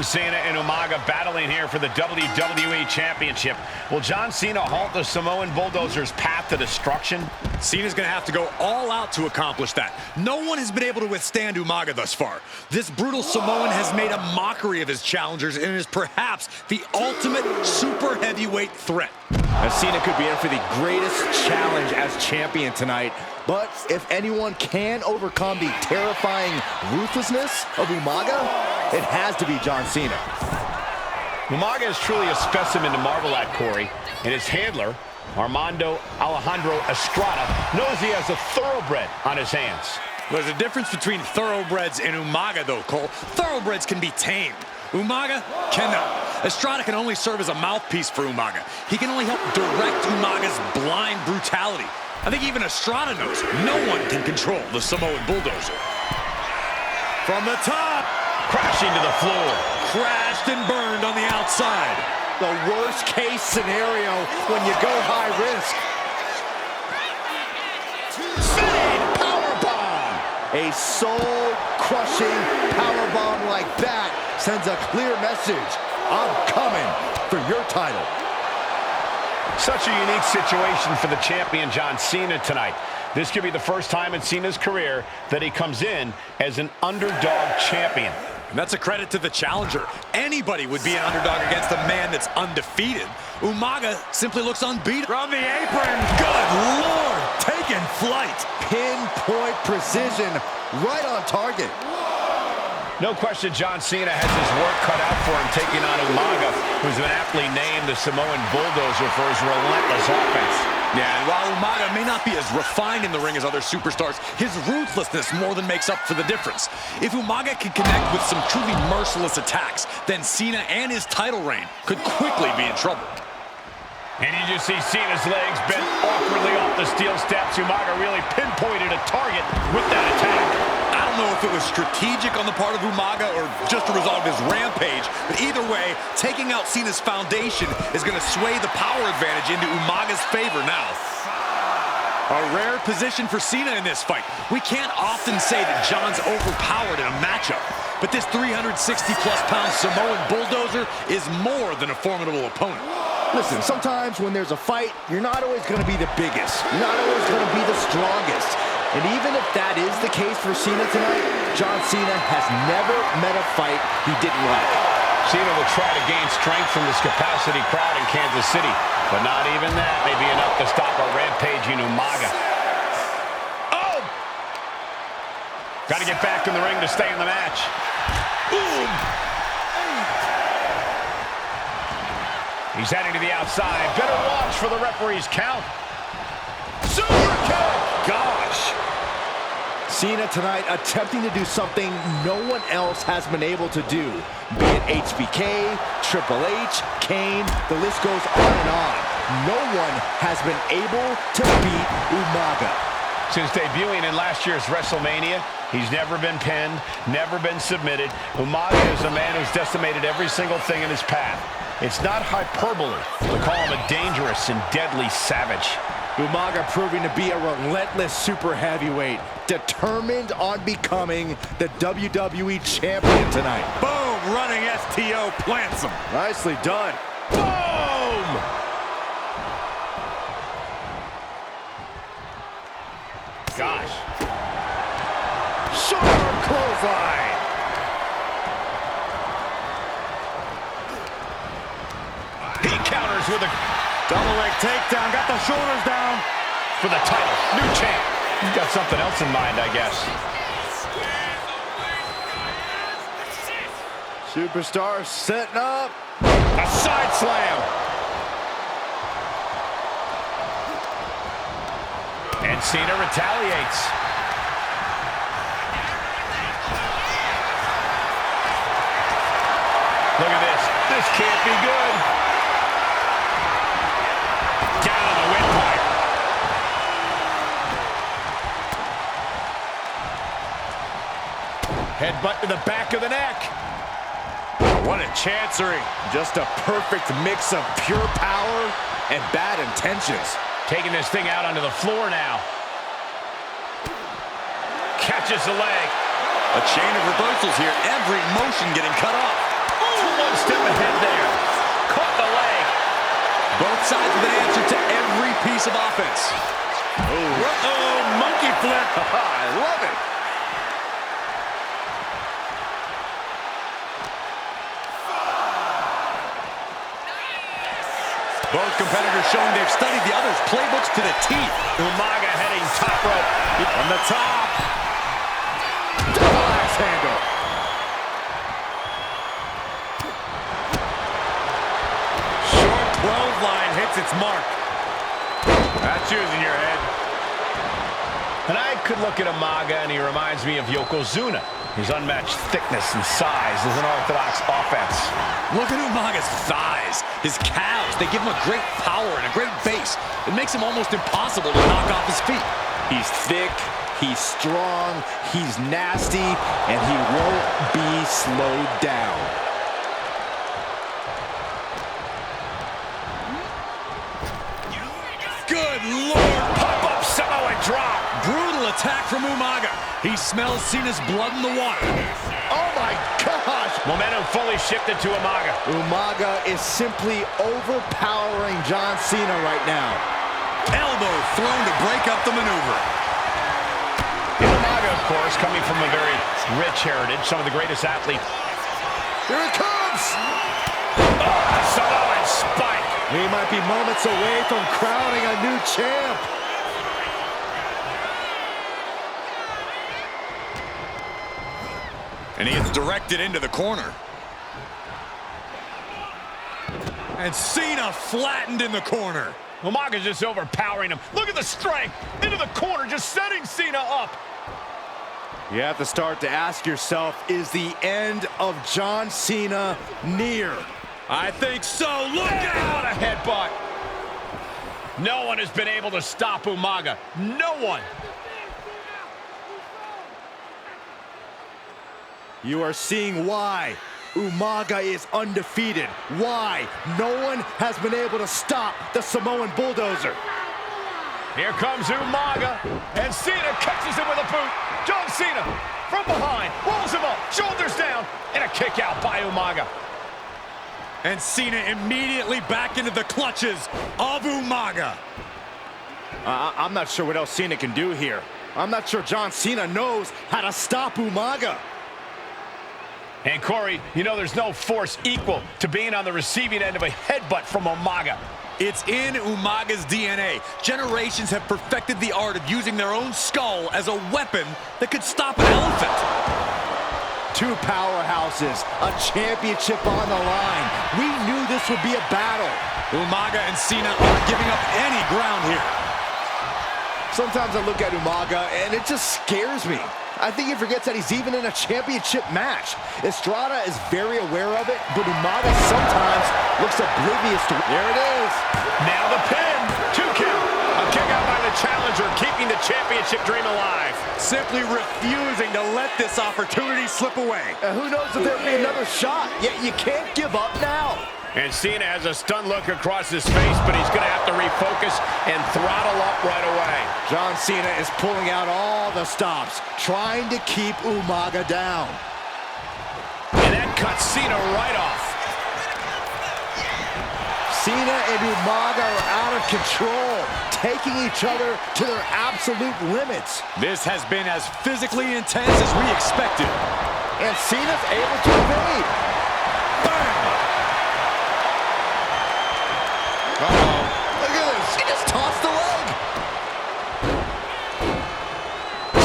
Cena and Umaga battling here for the WWE Championship. Will John Cena halt the Samoan Bulldozer's path to destruction? Cena's going to have to go all out to accomplish that. No one has been able to withstand Umaga thus far. This brutal Samoan has made a mockery of his challengers and is perhaps the ultimate super heavyweight threat. Now, Cena could be in for the greatest challenge as champion tonight. But if anyone can overcome the terrifying ruthlessness of Umaga, it has to be John Cena. Umaga is truly a specimen to marvel at, Corey, and his handler, Armando Alejandro Estrada, knows he has a thoroughbred on his hands. There's a difference between thoroughbreds and Umaga, though, Cole. Thoroughbreds can be tamed. Umaga cannot. Estrada can only serve as a mouthpiece for Umaga. He can only help direct Umaga's blind brutality. I think even Estrada knows no one can control the Samoan Bulldozer. From the top. Crashing to the floor. Crashed and burned on the outside. The worst case scenario when you go high risk. Spinning powerbomb. A soul-crushing powerbomb like that sends a clear message. I'm coming for your title. Such a unique situation for the champion John Cena tonight. This could be the first time in Cena's career that he comes in as an underdog champion. And that's a credit to the challenger. Anybody would be an underdog against a man that's undefeated. Umaga simply looks unbeatable. From the apron. Good Lord, taking flight. Pinpoint precision, right on target. No question John Cena has his work cut out for him taking on Umaga, who's been aptly named the Samoan Bulldozer for his relentless offense. Yeah, and while Umaga may not be as refined in the ring as other superstars, his ruthlessness more than makes up for the difference. If Umaga can connect with some truly merciless attacks, then Cena and his title reign could quickly be in trouble. And you just see Cena's legs bent awkwardly off the steel steps. Umaga really pinpointed a target with that attack. I don't know if it was strategic on the part of Umaga or just a result of his rampage, but either way, taking out Cena's foundation is going to sway the power advantage into Umaga's favor now. A rare position for Cena in this fight. We can't often say that John's overpowered in a matchup, but this 360-plus pound Samoan Bulldozer is more than a formidable opponent. Listen, sometimes when there's a fight, you're not always going to be the biggest. You're not always going to be the strongest. And even if that is the case for Cena tonight, John Cena has never met a fight he didn't like. Cena will try to gain strength from this capacity crowd in Kansas City, but not even that may be enough to stop a rampaging Umaga. Oh! Got to get back in the ring to stay in the match. Boom! He's heading to the outside. Better watch for the referee's count. Super kick! Gosh! Cena tonight attempting to do something no one else has been able to do. Be it HBK, Triple H, Kane, the list goes on and on. No one has been able to beat Umaga. Since debuting in last year's WrestleMania, he's never been pinned, never been submitted. Umaga is a man who's decimated every single thing in his path. It's not hyperbole to call him a dangerous and deadly savage. Umaga proving to be a relentless super heavyweight, determined on becoming the WWE champion tonight. Boom! Running STO plants him. Nicely done. Boom! Gosh. Sharp clothesline. He counters with a double leg takedown. Got the shoulders down. For the title. New champ. He's got something else in mind, I guess. Superstar setting up. A side slam. And Cena retaliates. Look at this. This can't be good. Down on the windpipe. Headbutt to the back of the neck. What a chancery. Just a perfect mix of pure power and bad intentions. Taking this thing out onto the floor now. Catches the leg. A chain of reversals here. Every motion getting cut off. one step ahead there. Caught the leg. Both sides with an answer to every piece of offense. Uh-oh, monkey flip. I love it. Both competitors showing they've studied the other's playbooks to the teeth. Umaga heading top rope. From the top. Double axe handle. Short 12 line hits its mark. That's using your head. And I could look at Umaga and he reminds me of Yokozuna. His unmatched thickness and size is an orthodox offense. Look at Umaga's thighs, his calves. They give him a great power and a great base. It makes him almost impossible to knock off his feet. He's thick, he's strong, he's nasty, and he won't be slowed down. Good Lord! Pop-up Samoan drop. Brutal attack from Umaga. He smells Cena's blood in the water. Oh my gosh! Momentum fully shifted to Umaga. Umaga is simply overpowering John Cena right now. Elbow thrown to break up the maneuver. Umaga, of course, coming from a very rich heritage, some of the greatest athletes. Here it comes! Oh, Samoan spike. We might be moments away from crowning a new champ. And he gets directed into the corner. And Cena flattened in the corner. Umaga's just overpowering him. Look at the strength. Into the corner, just setting Cena up. You have to start to ask yourself, is the end of John Cena near? I think so. Look What out! a headbutt. No one has been able to stop Umaga. No one. You are seeing why Umaga is undefeated. Why no one has been able to stop the Samoan bulldozer. Here comes Umaga, and Cena catches him with a boot. John Cena from behind, rolls him up, shoulders down, and a kick out by Umaga. And Cena immediately back into the clutches of Umaga. I'm not sure what else Cena can do here. I'm not sure John Cena knows how to stop Umaga. And Corey, you know there's no force equal to being on the receiving end of a headbutt from Umaga. It's in Umaga's DNA. Generations have perfected the art of using their own skull as a weapon that could stop an elephant. Two powerhouses, a championship on the line. We knew this would be a battle. Umaga and Cena aren't giving up any ground here. Sometimes I look at Umaga and it just scares me. I think he forgets that he's even in a championship match. Estrada is very aware of it, but Umaga sometimes looks oblivious to it. There it is. Now the pin. 2 count. A kick out by the challenger, keeping the championship dream alive. Simply refusing to let this opportunity slip away. Who knows if there'll be another shot, yet you can't give up now. And Cena has a stunned look across his face, but he's going to have to refocus and throttle up right away. John Cena is pulling out all the stops, trying to keep Umaga down. And that cuts Cena right off. Cena and Umaga are out of control, taking each other to their absolute limits. This has been as physically intense as we expected. And Cena's able to evade. Bam! Uh-oh. Look at this. He just tossed the leg.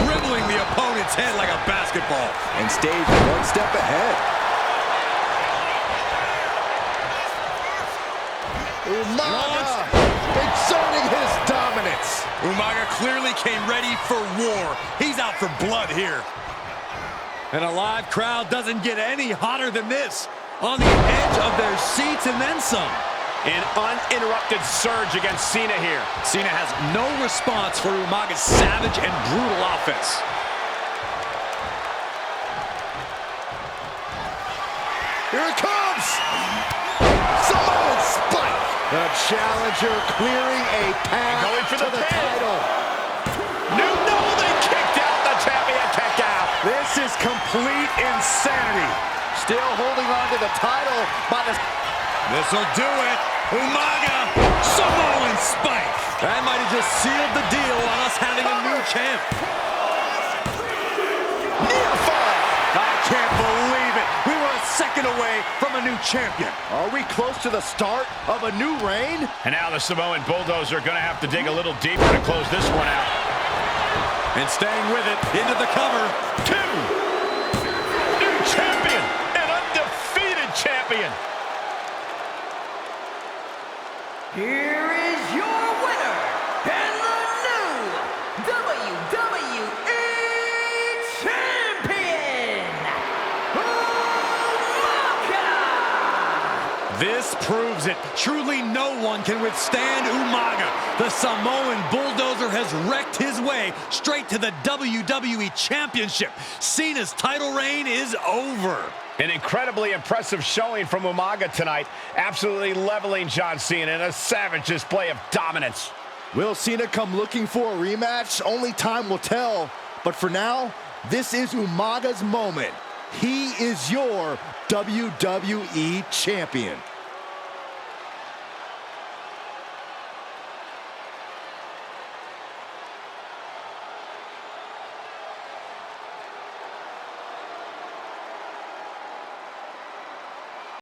Dribbling the opponent's head like a basketball. And stays one step ahead. Umaga exerting his dominance. Umaga clearly came ready for war. He's out for blood here. And a live crowd doesn't get any hotter than this. On the edge of their seats and then some. An uninterrupted surge against Cena here. Cena has no response for Umaga's savage and brutal offense. Here it comes! Samoan spike! The challenger clearing a path going for to the the pin. title. No, they kicked out the champion, kicked out. This is complete insanity. still holding on to the title by the... This'll do it. Umaga, Samoan spike. That might have just sealed the deal on us having a new champ. Near fall. I can't believe it. We were a second away from a new champion. Are we close to the start of a new reign? And now the Samoan Bulldozer are going to have to dig a little deeper to close this one out. And staying with it, into the cover. 2. New champion, an undefeated champion. Here is your winner, and the new WWE Champion, Umaga! This proves it. Truly no one can withstand Umaga. The Samoan Bulldozer has wrecked his way straight to the WWE Championship. Cena's title reign is over. An incredibly impressive showing from Umaga tonight, absolutely leveling John Cena in a savage display of dominance. Will Cena come looking for a rematch? Only time will tell. But for now, this is Umaga's moment. He is your WWE Champion.